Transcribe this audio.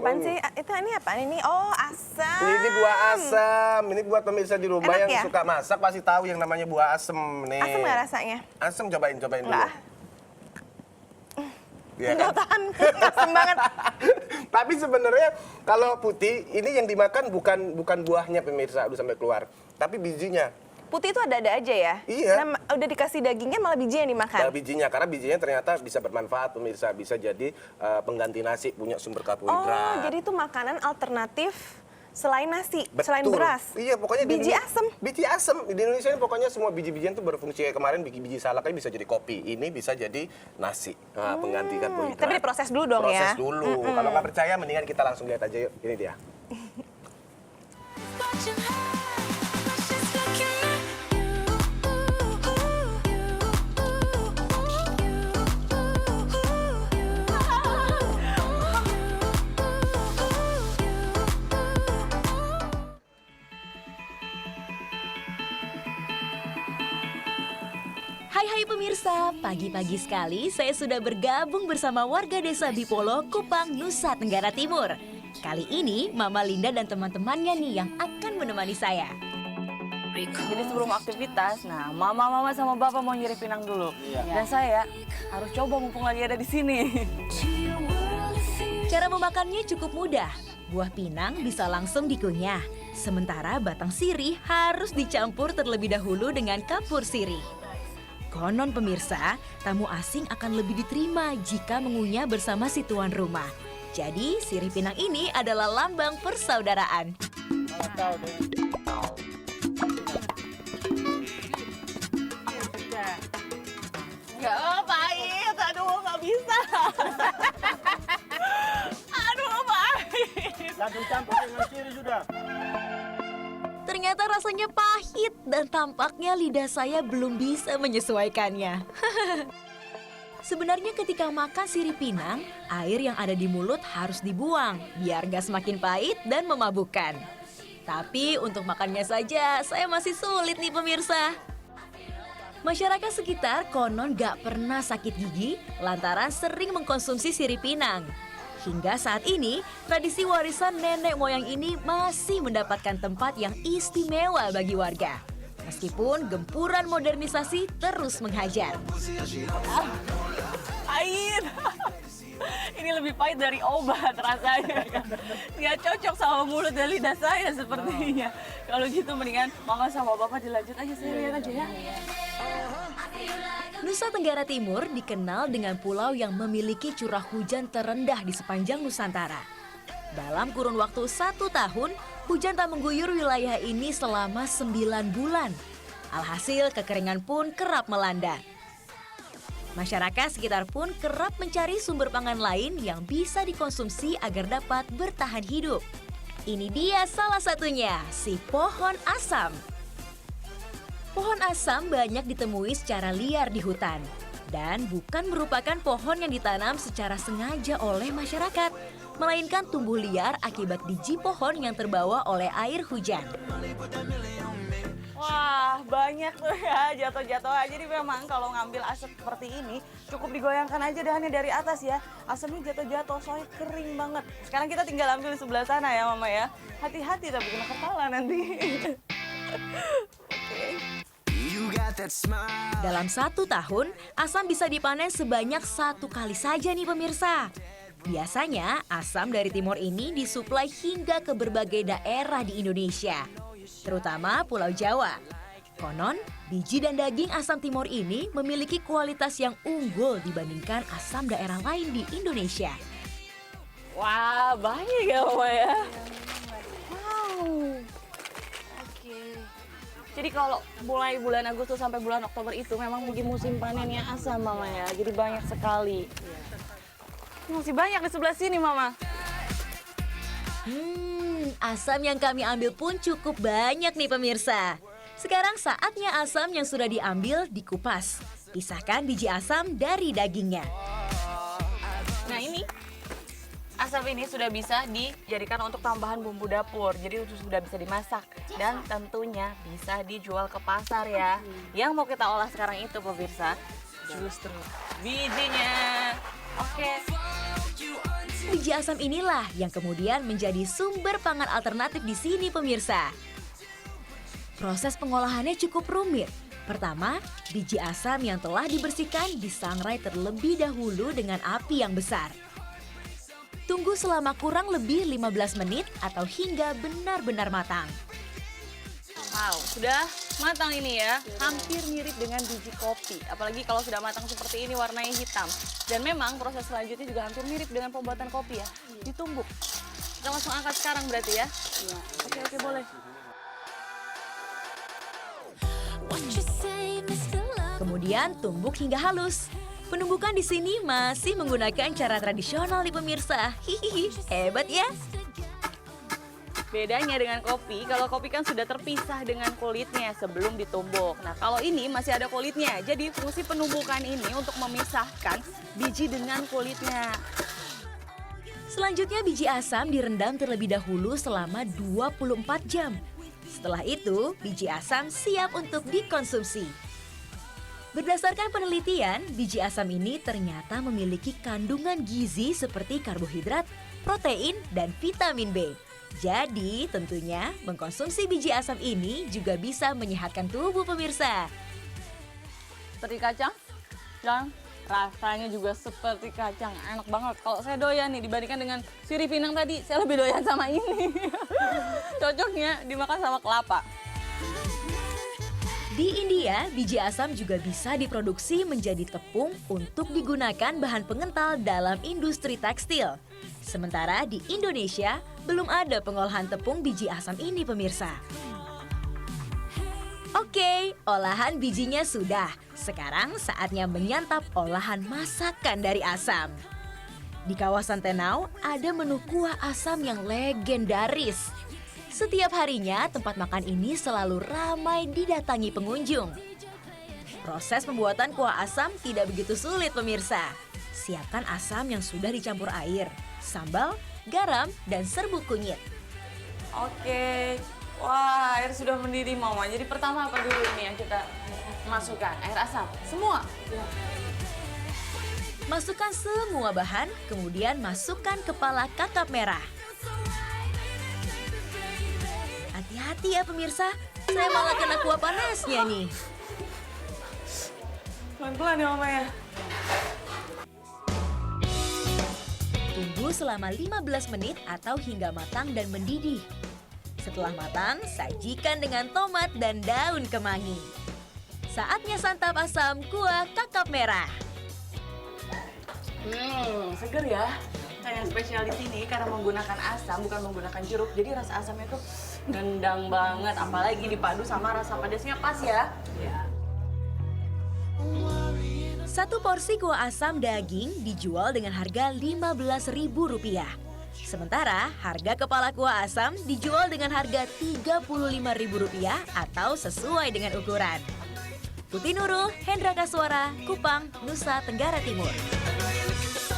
Apaan sih? Ini apa? Ini asam. Ini buah asam. Ini buat pemirsa di rumah Enak yang ya? suka masak pasti tahu yang namanya buah asam nih. Asam nggak rasanya? Asam, cobain dulu. Nggak. Iya Nggak kan? tahan, asam banget. Tapi sebenarnya kalau putih ini yang dimakan bukan buahnya pemirsa, udah sampai keluar, tapi bijinya. Putih itu ada-ada aja ya? Iya. Nah, udah dikasih dagingnya malah biji yang dimakan? Nah, bijinya, karena bijinya ternyata bisa bermanfaat pemirsa, bisa jadi pengganti nasi, punya sumber Oh, karbohidrat. jadi itu makanan alternatif selain nasi, Betul. selain beras? Iya, pokoknya biji asem? Biji asem. Di Indonesia ini pokoknya semua biji-bijian tuh berfungsi. Kayak kemarin biji salak ini bisa jadi kopi, ini bisa jadi nasi, pengganti karbohidrat. Tapi diproses dulu dong ya? Proses dulu. Kalau nggak percaya, mendingan kita langsung lihat aja yuk. Ini dia. Hai pemirsa, pagi-pagi sekali saya sudah bergabung bersama warga desa Bipolo, Kupang, Nusa Tenggara Timur. Kali ini Mama Linda dan teman-temannya nih yang akan menemani saya. Jadi sebelum aktivitas, nah mama sama bapak mau nyiri pinang dulu. Dan saya harus coba mumpung lagi ada di sini. Cara memakannya cukup mudah. Buah pinang bisa langsung dikunyah. Sementara batang sirih harus dicampur terlebih dahulu dengan kapur sirih. Konon pemirsa, tamu asing akan lebih diterima jika mengunyah bersama si tuan rumah. Jadi sirih pinang ini adalah lambang persaudaraan. Ya pahit, aduh nggak bisa. Aduh pahit. Langsung campur dengan sirih sudah. Ternyata rasanya pahit dan tampaknya lidah saya belum bisa menyesuaikannya. Sebenarnya ketika makan sirih pinang, air yang ada di mulut harus dibuang biar gak semakin pahit dan memabukkan. Tapi untuk makannya saja saya masih sulit nih pemirsa. Masyarakat sekitar konon gak pernah sakit gigi lantaran sering mengkonsumsi sirih pinang. Hingga saat ini, tradisi warisan nenek moyang ini masih mendapatkan tempat yang istimewa bagi warga. Meskipun gempuran modernisasi terus menghajar. Pahit. Ini lebih pahit dari obat rasanya. Nggak cocok sama mulut dan lidah saya sepertinya. Kalau gitu mendingan mama sama bapak dilanjut aja, saya lihat aja ya. Nusa Tenggara Timur dikenal dengan pulau yang memiliki curah hujan terendah di sepanjang Nusantara. Dalam kurun waktu 1 tahun, hujan tak mengguyur wilayah ini selama 9 bulan. Alhasil kekeringan pun kerap melanda. Masyarakat sekitar pun kerap mencari sumber pangan lain yang bisa dikonsumsi agar dapat bertahan hidup. Ini dia salah satunya, si pohon asam. Pohon asam banyak ditemui secara liar di hutan dan bukan merupakan pohon yang ditanam secara sengaja oleh masyarakat, melainkan tumbuh liar akibat biji pohon yang terbawa oleh air hujan. Wah, banyak tuh ya jatuh-jatuh. Jadi memang kalau ngambil asap seperti ini cukup digoyangkan aja dahannya dari atas ya. Asamnya jatuh-jatuh, soalnya kering banget. Sekarang kita tinggal ambil di sebelah sana ya Mama ya. Hati-hati tapi kena kepala nanti. Dalam 1 tahun, asam bisa dipanen sebanyak 1 kali saja nih pemirsa. Biasanya, asam dari timur ini disuplai hingga ke berbagai daerah di Indonesia, terutama Pulau Jawa. Konon, biji dan daging asam timur ini memiliki kualitas yang unggul dibandingkan asam daerah lain di Indonesia. Wah, banyak ya Mama ya. Wow. Oke. Jadi kalau mulai bulan Agustus sampai bulan Oktober itu memang lagi musim panennya asam Mama ya. Jadi banyak sekali. Masih banyak di sebelah sini Mama. Asam yang kami ambil pun cukup banyak nih pemirsa. Sekarang saatnya asam yang sudah diambil dikupas. Pisahkan biji asam dari dagingnya. Nah ini asam ini sudah bisa dijadikan untuk tambahan bumbu dapur. Jadi sudah bisa dimasak dan tentunya bisa dijual ke pasar ya. Yang mau kita olah sekarang itu pemirsa, justru bijinya. Oke. Biji asam inilah yang kemudian menjadi sumber pangan alternatif di sini pemirsa. Proses pengolahannya cukup rumit. Pertama, biji asam yang telah dibersihkan disangrai terlebih dahulu dengan api yang besar. Tunggu selama kurang lebih 15 menit atau hingga benar-benar matang. Wow, sudah matang ini ya. Hampir mirip dengan biji kopi. Apalagi kalau sudah matang seperti ini warnanya hitam. Dan memang proses selanjutnya juga hampir mirip dengan pembuatan kopi ya. Ditumbuk. Kita langsung angkat sekarang berarti ya? Iya. Oke, boleh. Kemudian tumbuk hingga halus. Penumbukan di sini masih menggunakan cara tradisional nih pemirsa. Hihihi, hebat ya. Bedanya dengan kopi, kalau kopi kan sudah terpisah dengan kulitnya sebelum ditumbuk. Nah, kalau ini masih ada kulitnya. Jadi fungsi penumbukan ini untuk memisahkan biji dengan kulitnya. Selanjutnya biji asam direndam terlebih dahulu selama 24 jam. Setelah itu, biji asam siap untuk dikonsumsi. Berdasarkan penelitian, biji asam ini ternyata memiliki kandungan gizi seperti karbohidrat, protein, dan vitamin B. Jadi, tentunya mengkonsumsi biji asam ini juga bisa menyehatkan tubuh pemirsa. Seperti kacang dan rasanya juga seperti kacang. Enak banget. Kalau saya doyan nih dibandingkan dengan sirih pinang tadi, saya lebih doyan sama ini. Cocoknya dimakan sama kelapa. Di India, biji asam juga bisa diproduksi menjadi tepung untuk digunakan bahan pengental dalam industri tekstil. Sementara di Indonesia, belum ada pengolahan tepung biji asam ini pemirsa. Oke, olahan bijinya sudah. Sekarang saatnya menyantap olahan masakan dari asam. Di kawasan Tenau, ada menu kuah asam yang legendaris. Setiap harinya, tempat makan ini selalu ramai didatangi pengunjung. Proses pembuatan kuah asam tidak begitu sulit pemirsa. Siapkan asam yang sudah dicampur air, sambal, garam, dan serbuk kunyit. Oke. Wah, air sudah mendidih Mama. Jadi pertama apa dulu ini yang kita masukkan? Air asam. Semua. Masukkan semua bahan, kemudian masukkan kepala kakap merah. Hati-hati ya pemirsa, saya malah kena kuah panasnya nih. Pelan-pelan ya Mama ya. Tunggu selama 15 menit atau hingga matang dan mendidih. Setelah matang, sajikan dengan tomat dan daun kemangi. Saatnya santap asam kuah kakap merah. Seger ya. Saya yang spesial di sini karena menggunakan asam, bukan menggunakan jeruk. Jadi rasa asamnya tuh nendang banget, apalagi dipadu sama rasa pedasnya pas ya. Satu porsi kuah asam daging dijual dengan harga Rp15.000. Sementara harga kepala kuah asam dijual dengan harga Rp35.000 atau sesuai dengan ukuran. Putih Nurul, Hendra Kaswara, Kupang, Nusa Tenggara Timur.